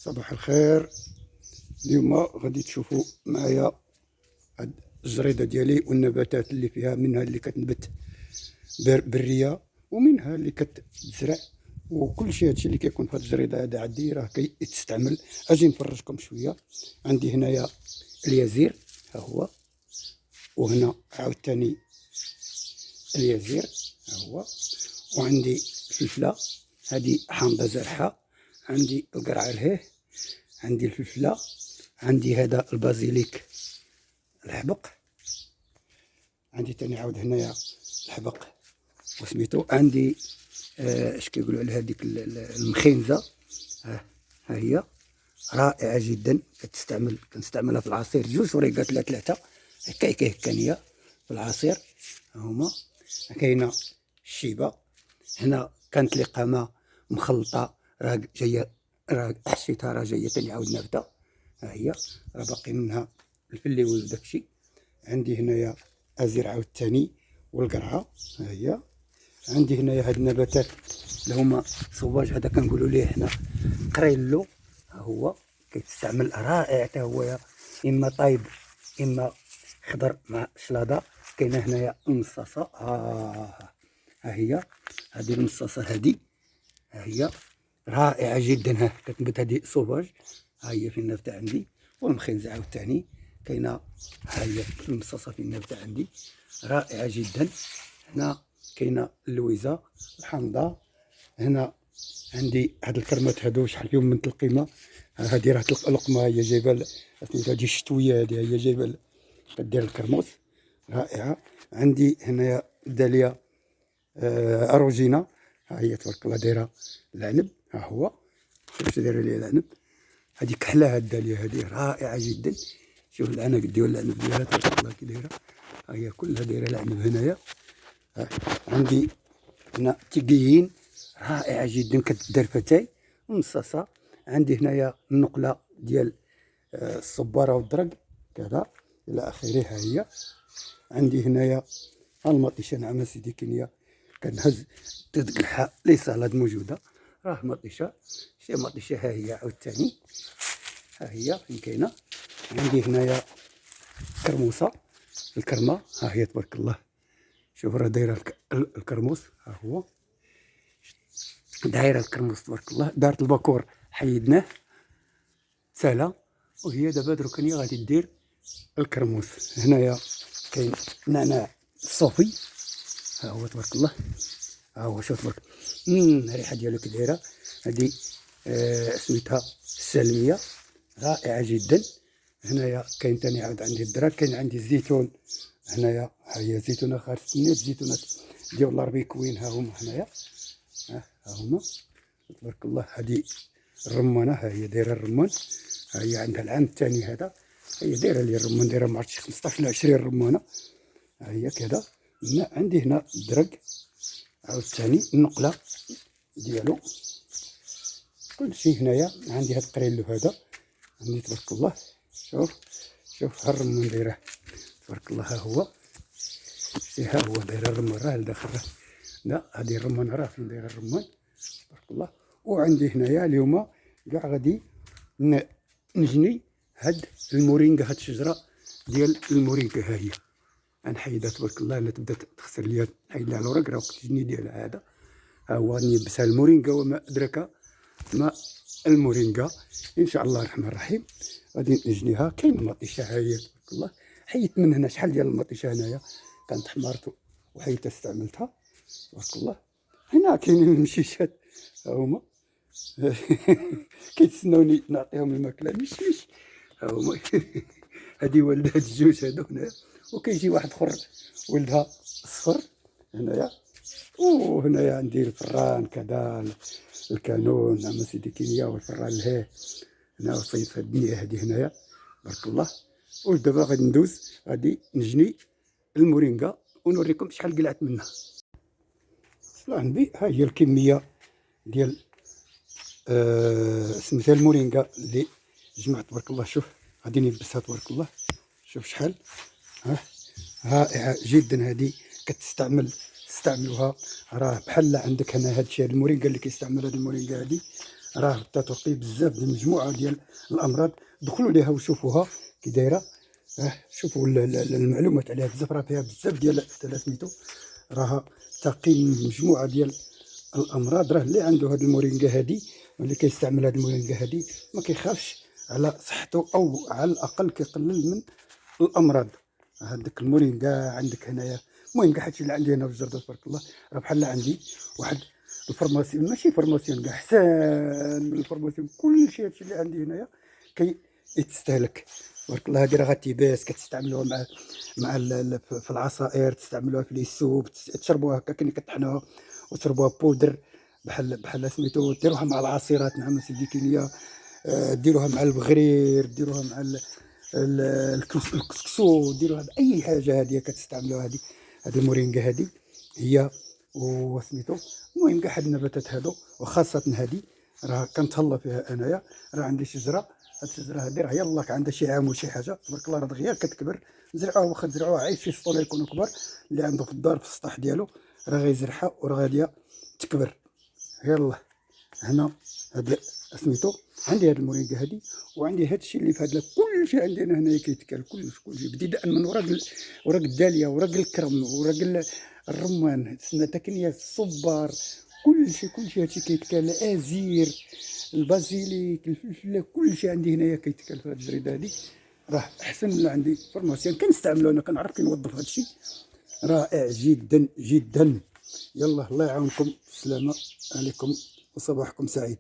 صباح الخير. اليوم غادي تشوفوا معايا هاد الجريده ديالي والنباتات اللي فيها، منها اللي كتنبت بريه ومنها اللي كتزرع، وكل شيء هادشي اللي كيكون في هاد الجريده هذا عندي راه كيتستعمل. اجي نفرجكم شويه. عندي هنايا اليزير، ها هو، وهنا عاوتاني اليزير، ها هو، وعندي الفلفله هادي حامضه زرحه، عندي القرع الهيه، عندي الفلفله، عندي هذا البازيليك الحبق، عندي تاني عاود هنايا الحبق وسميتو، عندي اش كيقولوا على هذيك المخينزه، ها هي رائعه جدا. كنستعملها في العصير، جوج وريقات لا ثلاثه هكايا في العصير. هما كاينه الشيبه، هنا كانت لي قامه مخلطه راه جايه، راه حشيتها راه جايه تاني عاود نافذه، ها هي راه باقي منها الفليول وداكشي. عندي هنايا ازير عاوتاني والقرعه، ها هي. عندي هنايا هاد النباتات اللي هما صواج، هذا كنقولوا ليه حنا قريلو، ها هو كيتستعمل رائع حتى هو، اما طايب اما خضر مع شلاضه. كاينه هنايا المصاصه، ها هي هذه المصاصه، هذه ها هي رائعه جدا. ها كتنبت هذه صوباج، ها هي في النبته عندي. والمخينزه عاوتاني كاينه، ها هي المصاصه في النبته عندي رائعه جدا. هنا كاينه اللويزه الحامضه. هنا عندي هاد الكرمات هادو شحال فيهم من القيمه. هادي راه القمه هي جايبه سميتها هادي الشتويه، هادي هي جايبه كدير الكرموس رائعه. عندي هنايا الداليه اروجينا، ها هي تبارك الله دايره العنب، ها هو شوف دايره ليا العنب. هادي كحله هاد الداليه هادي رائعه جدا. شوف العنب ديال العنب ديالها تبارك الله كي دايره، ها هي كلها دايره العنب هنايا. عندي هنا تيقيين رائعه جدا كتدار فتاي ومصاصه. عندي هنايا النقله ديال الصباره والدرق كذا الى اخره، ها هي. عندي هنايا المطيشه نعم سيدي كينيا، كنهز تتقلحها ليس هاد موجوده، راه مطيشه، شي مطيشه، ها هي عاوتاني، ها هي فين كاينه. عندي هنايا كرموسه الكرمه، ها هي تبارك الله، شوف راه دايره الكرموس، ها هو دايره الكرموس تبارك الله. دارت الباكور حيدناه سهله، وهي دابا دروكني غادي دير الكرموس. هنايا كاين نعناع الصوفي، ها هو تبارك الله، ها هو شوف تبارك الريحه ديالو كي دايره. هادي سميتها السلميه رائعه جدا. هنايا كاين تاني عاود عندي الدراك، كاين عندي الزيتون هنايا، ها هي زيتونه خارج السنيات، زيتونات ديال الربي كوين، ها هما هنايا، ها هما تبارك الله. هادي الرمانه، ها هي دايره الرمان، ها هي عندها العام الثاني هذا، هي دايره لي الرمان، دايره ما عرفتش 15 ولا 20 رمانه، ها هي كذا. عندي هنا الدرق عاوتاني النقله ديالو، كلشي هنايا. عندي هاد القريلو هذا عندي تبارك الله، شوف ها الرمان دايره تبارك الله، ها هو شتي، ها هو دايره الرمان راه لداخل، لا هادي الرمان راه فين دايره الرمان تبارك الله. وعندي هنايا اليوم كاع غادي نجني هاد المورينغا، هاد الشجره ديال المورينغا، ها هي غنحيدها تبارك الله، لا تبدا تخسر ليا، نحيد لها الورق، راه وقت الجني ديالها هذا، ها هو نيبسها المورينغا وما ادراك ما المورينغا ان شاء الله الرحمن الرحيم. غادي نجنيها. كاين المطيشه، ها هي تبارك الله، حيدت من هنا شحال ديال المطيشه هنايا كانت حمارت وحيدتها استعملتها تبارك الله. هنا كاينين المشيشات، ها هما كيتسناوني نعطيهم الماكله مش ها هما هادي والده هاد الجوج هادو هنايا، وكيجي واحد اخر ولدها صفر هنايا. وهنايا عندي الفران كذا، الكانون نعم سيدي كينيا، والفران الهيه هنا، وصيف هاد الدنيا هادي هنايا بارك الله. ودابا غادي ندوز غادي نجني المورينغا ونوريكم شحال قلعت منها. عندي ها هي الكميه ديال سميتها المورينغا اللي جمعت تبارك الله. شوف غادي نلبسها تبارك الله، شوف شحال رائعه جدا. هذه تستعملوها، راه بحال عندك هنا هادشي، هاد المورينغا اللي كيستعمل هاد المورينغا هادي راه تتوقي بزاف ديال المجموعه ديال الامراض. دخلوا ليها وشوفوها كي دايره. شوفوا المعلومات عليها بزاف، راه فيها بزاف ديال سميتو، راها تقي مجموعه ديال الامراض. راه اللي عنده هاد المورينغا هادي واللي كيستعمل هاد المورينغا هادي ما كيخافش على صحته، او على الاقل كيقلل من الامراض. هذاك المورينغا عندك هنايا، المهم كاع هادشي اللي عندي هنا في الجردة تبارك الله راه بحال عندي واحد الفارماسيون، ماشي فارماسيون كاع، احسن من الفارماسيون. كلشي هادشي اللي عندي هنايا يتستهلك تبارك الله. هادي راه غاتيباس كتستعملوها في العصائر، تستعملوها في لي سوب، تشربوها هكا كني كطحنوها وتشربوها بودر بحال سميتو، ديروها مع العصيرات. نعم سيدي كيليا، ديروها مع البغرير، ديروها مع الكسكسو، ديروها باي حاجه. هذه كتستعملوها هذه المورينغا هذه هي وسميتو. المهم كاع هاد النباتات هادو، وخاصه هذه راه كنتهلا فيها انايا. راه عندي شجره، هاد الشجره هذه راه يلاه عندها شي عام وشي حاجه تبارك الله، راه دغيا كتكبر. نزرعوها، واخا تزرعوها عايش شي سطوله يكونوا كبار، اللي عنده في الدار في السطح ديالو راه غيزرعها وراه غاديه تكبر. يلاه هنا هاد سميتو عندي هاد المورينغا هادي، وعندي هادشي اللي في هاد كلشي عندي انا هنايا كيتكال، كلشي ابتداء من ورق الداليه، ورق الكرم، ورق الرمان، تكنية الصبار، كلشي هادشي كيتكال. الازير، البازيليك، الفلفله، كلشي عندي هنايا كيتكال في هاد الجريده هادي. راه احسن من اللي عندي فورماسيون كنستعملو، انا كنعرف كي نوظف هادشي، رائع جدا جدا. يلا الله يعاونكم، السلامه عليكم وصباحكم سعيد.